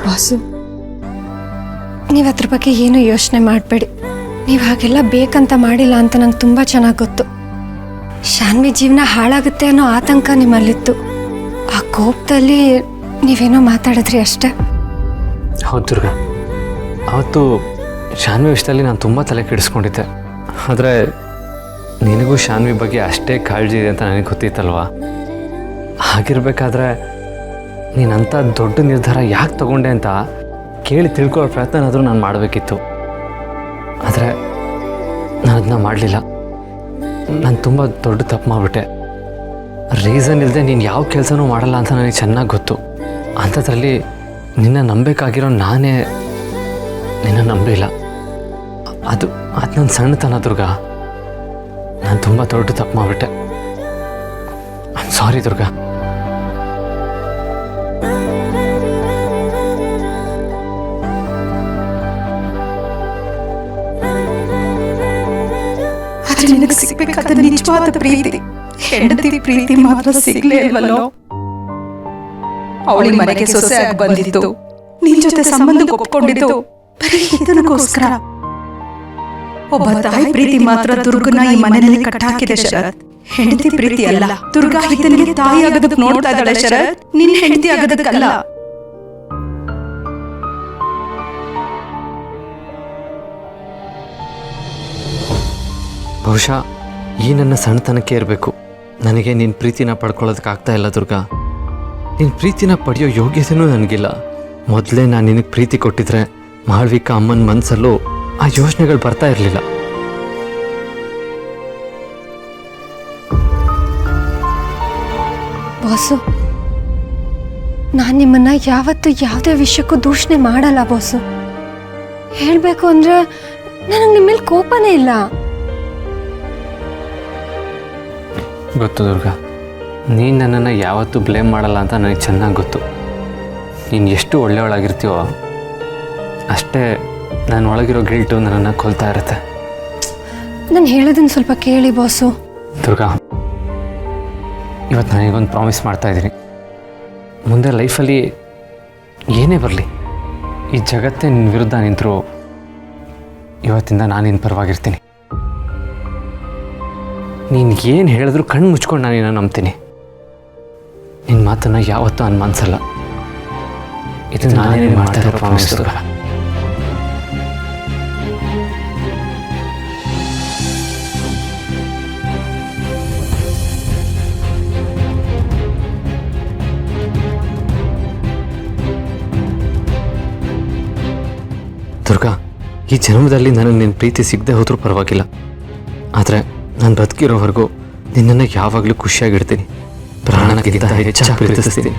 Boss, ನೀವು ಅದ್ರ ಬಗ್ಗೆ ಏನೂ ಯೋಚನೆ ಮಾಡಬೇಡಿ. ನೀವು ಹಾಗೆಲ್ಲ ಬೇಕಂತ ಮಾಡಿಲ್ಲ ಅಂತ ನಂಗೆ ತುಂಬ ಚೆನ್ನಾಗಿ ಗೊತ್ತು. ಶಾನ್ವಿ ಜೀವನ ಹಾಳಾಗುತ್ತೆ ಅನ್ನೋ ಆತಂಕ ನಿಮ್ಮಲ್ಲಿತ್ತು. ಆ ಕೋಪದಲ್ಲಿ ನೀವೇನೋ ಮಾತಾಡಿದ್ರಿ ಅಷ್ಟೇ. ಹೌದು ದುರ್ಗಾ, ಅವತ್ತು ಶಾನ್ವಿ ವಿಷಯದಲ್ಲಿ ನಾನು ತುಂಬ ತಲೆ ಕೆಡಿಸ್ಕೊಂಡಿದ್ದೆ. ಆದರೆ ನಿನಗೂ ಶಾನ್ವಿ ಬಗ್ಗೆ ಅಷ್ಟೇ ಕಾಳಜಿ ಇದೆ ಅಂತ ನನಗೆ ಗೊತ್ತಿತ್ತಲ್ವ. ಹಾಗಿರ್ಬೇಕಾದ್ರೆ ನೀನಂಥ ದೊಡ್ಡ ನಿರ್ಧಾರ ಯಾಕೆ ತಗೊಂಡೆ ಅಂತ ಕೇಳಿ ತಿಳ್ಕೊಳ್ಳೋ ಪ್ರಯತ್ನನಾದರೂ ನಾನು ಮಾಡಬೇಕಿತ್ತು. ಆದರೆ ನಾನು ಅದನ್ನ ಮಾಡಲಿಲ್ಲ. ನಾನು ತುಂಬ ದೊಡ್ಡ ತಪ್ಪು ಮಾಡಿಬಿಟ್ಟೆ. ರೀಸನ್ ಇಲ್ಲದೆ ನೀನು ಯಾವ ಕೆಲಸನೂ ಮಾಡಲ್ಲ ಅಂತ ನನಗೆ ಚೆನ್ನಾಗಿ ಗೊತ್ತು. ಅಂಥದ್ರಲ್ಲಿ ನಿನ್ನ ನಂಬೇಕಾಗಿರೋ ನಾನೇ ನಿನ್ನ ನಂಬಿಲ್ಲ. ಅದು ನನ್ನ ಸಣ್ಣತನ ದುರ್ಗಾ. ನಾನು ತುಂಬ ದೊಡ್ಡ ತಪ್ಪು ಮಾಡಿಬಿಟ್ಟೆ. I am sorry Durga. ನಿನಗೆ ಸಿಗ್ಬೇಕಾದ ನಿಜವಾದ ಪ್ರೀತಿ, ಹೆಂಡತಿ ಪ್ರೀತಿ ಮಾತ್ರ ಸಿಗ್ಲೇ ಇಲ್ವಲ್ಲೋ. ಅವಳಿ ಮನೆಗೆ ಸೊಸೆಯಾಗಿ ಬಂದಿದ್ದು, ನಿನ್ ಜೊತೆ ಸಂಬಂಧ ಒಪ್ಕೊಂಡಿದ್ದು ಬರೀ ಇದಕ್ಕೋಸ್ಕರ. ಒಬ್ಬ ತಾಯಿ ಪ್ರೀತಿ ಮಾತ್ರ ದುರ್ಗನ ಈ ಮನೆಯಲ್ಲಿ ಕಟ್ಟಾಕಿದೆ ಶರತ್. ಹೆಂಡತಿ ಪ್ರೀತಿ ಅಲ್ಲ. ದುರ್ಗಾ ಇದನಿಗೆ ತಾಯಿ ಆಗೋದಕ್ಕೆ ನೋಡ್ತಾ ಇದ್ದಾಳೆ ಶರತ್, ನಿನ್ ಹೆಂಡತಿ ಆಗೋದಕ್ಕಲ್ಲ. ಬಹುಶಃ ಈ ನನ್ನ ಸಣ್ಣತನಕ್ಕೆ ಇರಬೇಕು. ನನಗೆ ನಿನ್ನ ಪ್ರೀತಿನ ಪಡ್ಕೊಳ್ಳೋದಕ್ಕಾಗ್ತಾ ಇಲ್ಲ ದುರ್ಗಾ. ನಿನ್ನ ಪ್ರೀತಿನ ಪಡೆಯೋ ಯೋಗ್ಯತೆಯೂ ನನಗಿಲ್ಲ. ಮೊದಲೇ ನಾನು ನಿನಗೆ ಪ್ರೀತಿ ಕೊಟ್ಟಿದ್ರೆ ಮಾಳ್ವಿಕಾ ಅಮ್ಮನ ಮನಸ್ಸಲ್ಲೂ ಆ ಯೋಚನೆಗಳು ಬರ್ತಾ ಇರಲಿಲ್ಲ. ಬಾಸು, ನಾನು ನಿಮ್ಮನ್ನ ಯಾವತ್ತೂ ಯಾವುದೇ ವಿಷಯಕ್ಕೂ ದೂಷಣೆ ಮಾಡಲ್ಲ ಬಾಸು. ಹೇಳಬೇಕು ಅಂದರೆ ನನಗೆ ನಿಮ್ಮ ಮೇಲೆ ಕೋಪನೇ ಇಲ್ಲ. ಗೊತ್ತು ದುರ್ಗಾ, ನೀನು ನನ್ನನ್ನು ಯಾವತ್ತೂ ಬ್ಲೇಮ್ ಮಾಡಲ್ಲ ಅಂತ ನನಗೆ ಚೆನ್ನಾಗಿ ಗೊತ್ತು. ನೀನು ಎಷ್ಟು ಒಳ್ಳೆಯವಳಾಗಿರ್ತೀವೋ ಅಷ್ಟೇ ನನ್ನ ಒಳಗಿರೋ ಗಿಲ್ಟು ನನ್ನನ್ನು ಕೊಲ್ತಾ ಇರುತ್ತೆ. ನಾನು ಹೇಳೋದನ್ನು ಸ್ವಲ್ಪ ಕೇಳಿ ಬಾಸು. ದುರ್ಗಾ, ಇವತ್ತು ನನಗೊಂದು ಪ್ರಾಮಿಸ್ ಮಾಡ್ತಾಯಿದ್ದೀನಿ. ಮುಂದೆ ಲೈಫಲ್ಲಿ ಏನೇ ಬರಲಿ, ಈ ಜಗತ್ತೇ ನಿನ್ನ ವಿರುದ್ಧ ನಿಂತರೂ ಇವತ್ತಿಂದ ನಾನು ನಿನ್ನ ಪರವಾಗಿರ್ತೀನಿ. ನೀನು ಏನು ಹೇಳಿದ್ರು ಕಣ್ಣು ಮುಚ್ಕೊಂಡು ನಾನು ನಿನ್ನ ನಂಬ್ತೀನಿ. ನಿನ್ನ ಮಾತನ್ನು ಯಾವತ್ತೂ ಅನುಮಾನಿಸಲ್ಲ. ಇದು ನಾನೇ ಮಾಡ್ತಾ ಇರೋ ಪ್ರಾಮಿಸ್ ದುರ್ಗಾ. ದುರ್ಗಾ, ಈ ಜನ್ಮದಲ್ಲಿ ನನಗೆ ನಿನ್ನ ಪ್ರೀತಿ ಸಿಗದೆ ಹೋದರೂ ಪರವಾಗಿಲ್ಲ. ಆದರೆ ನಾನು ಬದುಕಿರೋವರೆಗೂ ನಿನ್ನನ್ನು ಯಾವಾಗಲೂ ಖುಷಿಯಾಗಿಡ್ತೀನಿ. ಪ್ರಾಣಕ್ಕಿಂತ ಹೆಚ್ಚಾಗಿ ಪ್ರೀತಿಸ್ತೀನಿ.